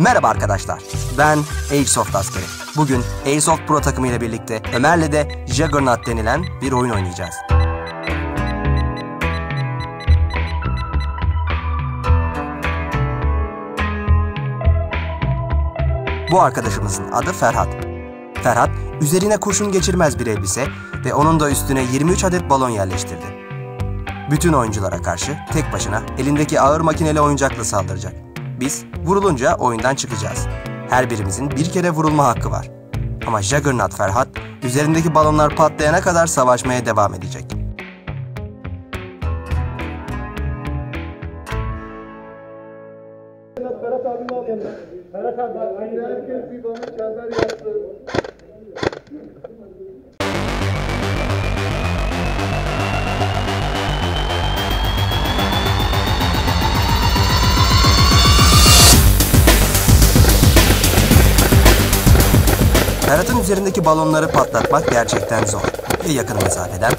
Merhaba arkadaşlar, ben Airsoft askeri. Bugün Airsoft Pro takımı ile birlikte Ömer'le de Juggernaut denilen bir oyun oynayacağız. Bu arkadaşımızın adı Ferhat. Ferhat, üzerine kurşun geçirmez bir elbise ve onun da üstüne 23 adet balon yerleştirdi. Bütün oyunculara karşı tek başına elindeki ağır makineli oyuncakla saldıracak. Biz vurulunca oyundan çıkacağız. Her birimizin bir kere vurulma hakkı var. Ama Juggernaut Ferhat, üzerindeki balonlar patlayana kadar savaşmaya devam edecek. Ferhat abinin al yanına. Ferhat abi, herkes bir bana çember yaptı. Ferhat'ın üzerindeki balonları patlatmak gerçekten zor. Ya yakın mesafeden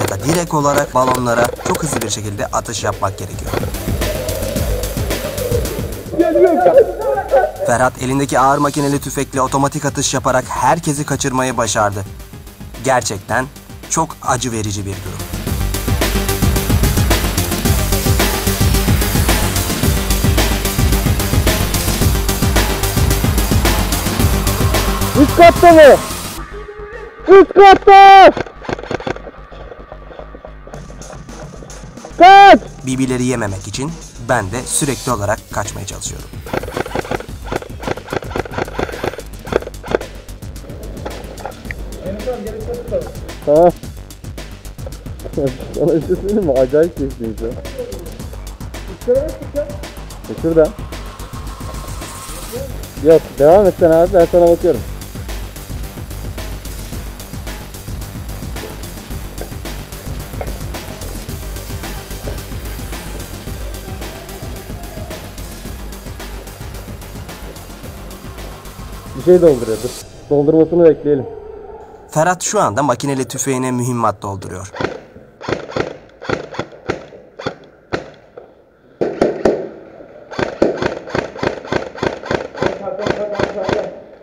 ya da direkt olarak balonlara çok hızlı bir şekilde atış yapmak gerekiyor. Ferhat elindeki ağır makineli tüfekle otomatik atış yaparak herkesi kaçırmayı başardı. Gerçekten çok acı verici bir durum. Üst katta mı? Üst katta! Kaç! BB'leri yememek için ben de sürekli olarak kaçmaya çalışıyorum. Tamam. Sana bir şey söyleyeyim mi? Acayip keyifliyim şu an. Şuradan. Yok, devam et sen abi, ben sana bakıyorum. Bir şey dolduruyor, dur. Doldurmasını bekleyelim. Ferhat şu anda makineli tüfeğine mühimmat dolduruyor.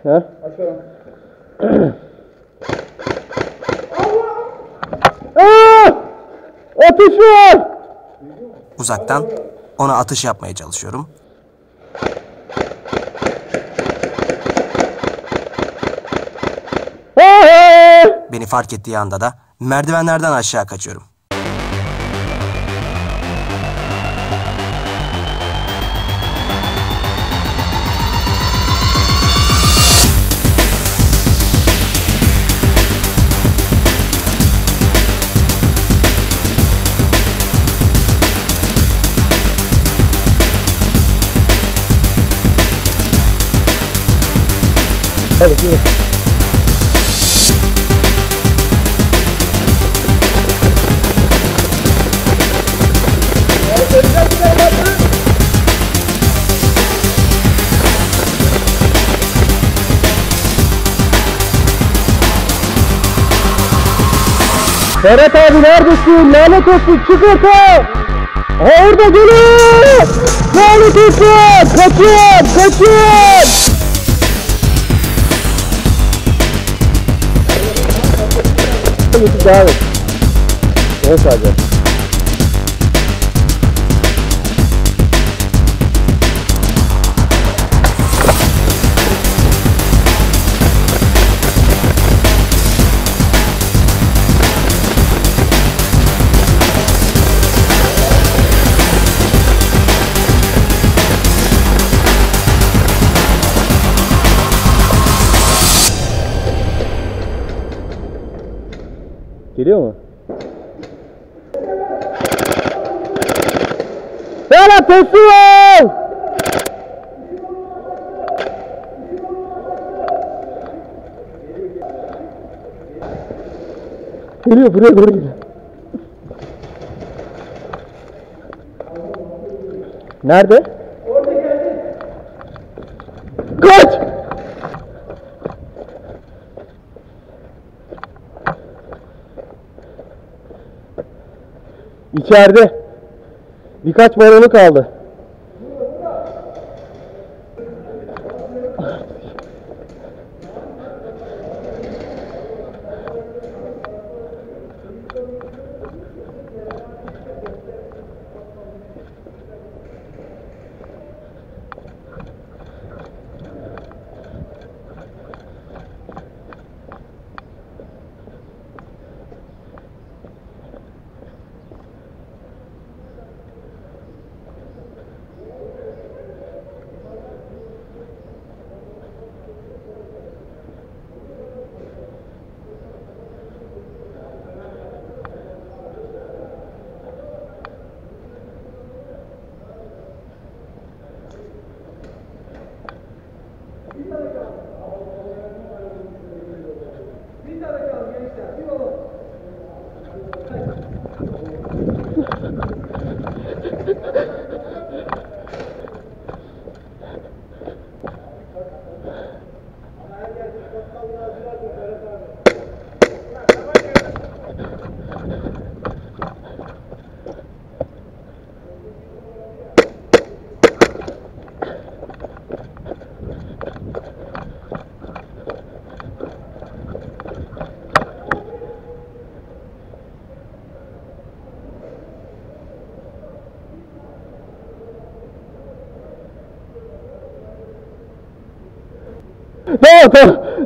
Ha? Ateş var! Uzaktan ona atış yapmaya çalışıyorum. Beni fark ettiği anda da merdivenlerden aşağı kaçıyorum. Hadi gidelim. Ferhat abi neredesin? Lanet olsun, çık ortaya! Orada gelin! Lanet olsun! Kaçın! Kaçın! Devam et. Evet sadece. Geliyor mu? Ferhat teslim ol! Geliyor, buraya doğru geliyor. Nerede? Orada geldi. Kaç! İçeride. Birkaç balonu kaldı.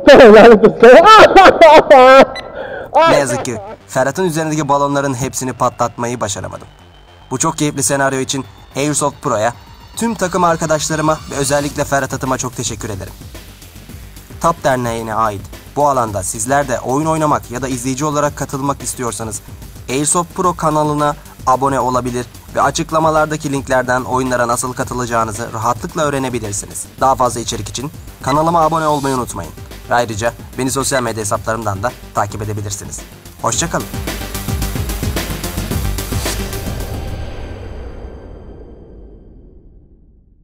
Tamam lanet olsun. Ne yazık ki Ferhat'ın üzerindeki balonların hepsini patlatmayı başaramadım. Bu çok keyifli senaryo için Airsoft Pro'ya, tüm takım arkadaşlarıma ve özellikle Ferhat Atım'a çok teşekkür ederim. TAP Derneği'ne ait bu alanda sizler de oyun oynamak ya da izleyici olarak katılmak istiyorsanız Airsoft Pro kanalına abone olabilir ve açıklamalardaki linklerden oyunlara nasıl katılacağınızı rahatlıkla öğrenebilirsiniz. Daha fazla içerik için kanalıma abone olmayı unutmayın. Ve ayrıca beni sosyal medya hesaplarımdan da takip edebilirsiniz. Hoşça kalın.